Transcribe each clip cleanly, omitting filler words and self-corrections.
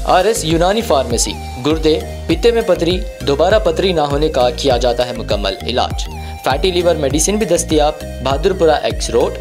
RS यूनानी pharmacy, गुर्दे, पित्ते में पथरी, दोबारा पथरी ना होने का किया जाता है मुकम्मल इलाज। फैटी लीवर मेडिसिन भी दस्तयाब। बहादुरपुरा X रोड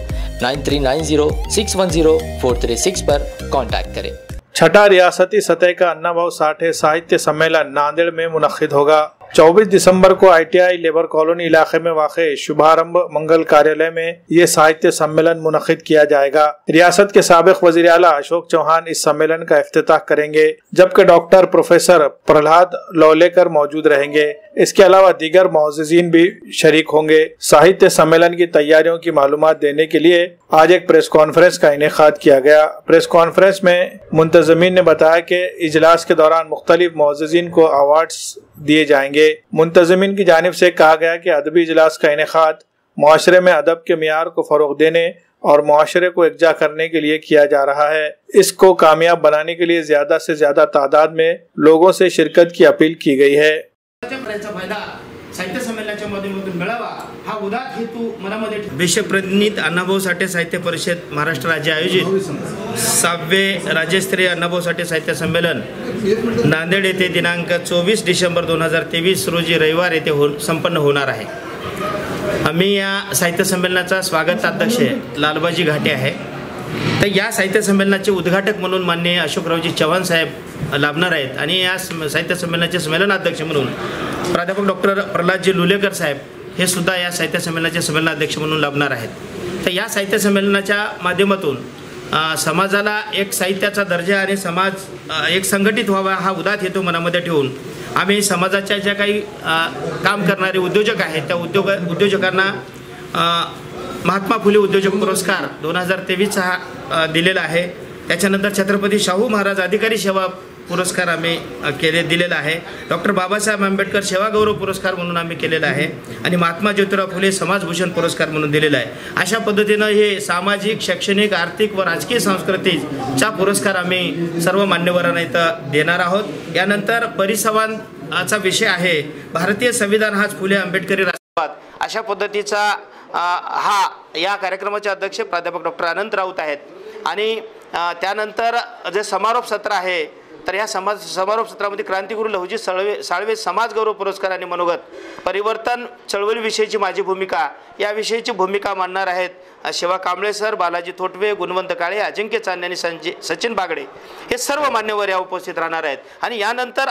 9390610436 पर कांटेक्ट करें। छठा रियासती सतह का अन्ना भाव 60 साहित्य सम्मेलन नांदेड़ में मुनक्किद होगा। 24 दिसंबर को ITI लेबर कॉलोनी इलाके में वाक़े शुभारंभ मंगल कार्यालय में ये साहित्य सम्मेलन मुनक्किद किया जाएगा। रियासत के साबिक वज़ीर आला अशोक चौहान इस सम्मेलन का इफ्तिताह करेंगे, जबकि डॉक्टर प्रोफेसर प्रहलाद लौलेकर मौजूद रहेंगे। इसके अलावा दीगर मुअज़्ज़िज़ीन भी शरीक होंगे। साहित्य सम्मेलन की तैयारियों की मालूमात देने के लिए आज एक प्रेस कॉन्फ्रेंस का इनेकाद किया गया। प्रेस कॉन्फ्रेंस में मुंतज़मीन ने बताया कि इजलास के दौरान मुख्तलिफ मुअज़्ज़िज़ीन को अवार्ड्स दिए जाएंगे। मुंतज़मीन की जानिब से कहा गया कि अदबी इजलास का इनेकाद मुआशरे में अदब के मियार को फ़रोग़ देने और मुआशरे को एकजा करने के लिए किया जा रहा है। इसको कामयाब बनाने के लिए ज़्यादा से ज़्यादा तादाद में लोगों से शिरकत की अपील की गई है। साहित्य संमेलनाच्या माध्यमातून मिळावा हा उदात्त हेतू मनामध्ये विश्वप्रतिनिधी अण्णाभाऊ साठे साहित्य परिषद महाराष्ट्र राज्य आयोजित 6वे राज्यस्तरीय अण्णाभाऊ साठे साहित्य संमेलन नांदेड येथे दिनांक 24 डिसेंबर 2023 रोजी रविवार येथे संपन्न होणार आहे। आम्ही या साहित्य संमेलनाचा स्वागताध्यक्ष लालबाजी घाटे आहे। तर या साहित्य संमेलनाचे उद्घाटक म्हणून माननीय अशोकरावजी चव्हाण साहेब लाभणार आहेत आणि या साहित्य संमेलनाचे संमेलनाध्यक्ष म्हणून प्राध्यापक डॉक्टर प्रहलादजी लुलेकर साहेब हे सुद्धा या साहित्य संमेलनाचे संमेलनाध्यक्ष म्हणून लाभणार आहेत। तर या साहित्य संमेलनाच्या माध्यमातून समाजाला एक साहित्याचा दर्जा आणि समाज एक संघटित व्हावा हा उदात्त हेतू मनामध्ये ठेवून आम्ही समाजाच्या ज्या काही काम करणारे उद्योजक आहेत त्या उद्योजकांना महात्मा फुले उद्योजक पुरस्कार 2023 हा दिलेला आहे। त्याच्यानंतर छत्रपती शाहू महाराज अधिकारी सेवा पुरस्कार आम्ही दिलेला आहे। डॉक्टर बाबासाहेब आंबेडकर सेवा गौरव पुरस्कार म्हणून आम्ही केलेला आहे आणि महात्मा ज्योतिराव फुले समाजभूषण पुरस्कार म्हणून दिलेला आहे। अशा पद्धतीने हे सामाजिक, शैक्षणिक, आर्थिक व राजकीय संस्कृतीचा पुरस्कार आम्ही सर्व मान्यवरांना इथं देणार आहोत। यानंतर परिसंवादाचा विषय आहे भारतीय संविधान हाच फुले आंबेडकरी राष्ट्रवाद। अशा पद्धतीचा हा या कार्यक्रमाचे अध्यक्ष प्राध्यापक डॉक्टर अनंत राऊत आहेत आणि त्यानंतर जे समारोप सत्र आहे तर या समारोप सत्रामध्ये क्रांतिगुरू लहुजी साळवे समाज गौरव पुरस्कार आणि मनोगत परिवर्तन चळवळीविषयीची माझी भूमिका या विषयीची भूमिका मांडणार आहेत शिवा कांबळे सर, बालाजी थोटवे, गुणवंत काळे, अजिंक्य चांदणे आणि सचिन बागडे हे सर्व मान्यवर या उपस्थित राहणार आहेत। आणि यानंतर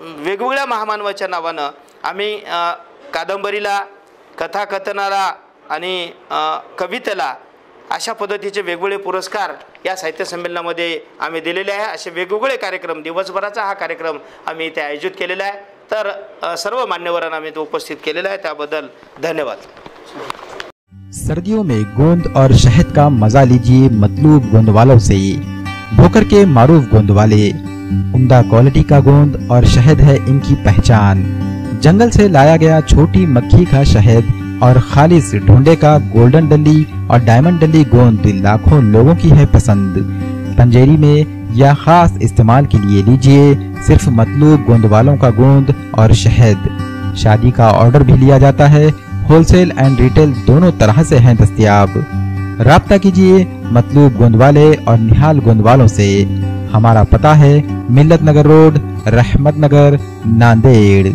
वेगवेगळ्या महामानवाच्या नावानं आम्ही कादंबरीला, कथाकथनाला आणि कवितेला अशा पद्धतीचे वेगवेगळे पुरस्कार या साहित्य संमेलनामध्ये आम्ही दिलेले आहे। असे वेगवेगळे कार्यक्रम दिवसभराचा हा कार्यक्रम आम्ही इथे आयोजित केलेला आहे। तर सर्व मान्यवरांना आम्ही तो उपस्थित केलेला आहे त्याबद्दल धन्यवाद। सर्दियों में गोंद और शहद का मजा लीजिए मतलूब गोंद वालों से। भोकर के मारूफ गोंद वाले, उम्दा क्वालिटी का गोंद और शहद है इनकी पहचान। जंगल से लाया गया छोटी मक्खी का शहद और खालिस ढूंढे का गोल्डन डली और डायमंड डली गोंद लाखों लोगों की है पसंद। पंजेरी में या खास इस्तेमाल के लिए लीजिए सिर्फ मतलूब गोंद वालों का गोंद और शहद। शादी का ऑर्डर भी लिया जाता है, होलसेल एंड रिटेल दोनों तरह से हैं दस्तयाब। राब्ता कीजिए मतलूब गोंद वाले और निहाल गोंद वालों से। हमारा पता है मिल्लत नगर रोड, रहमत नगर, नांदेड़।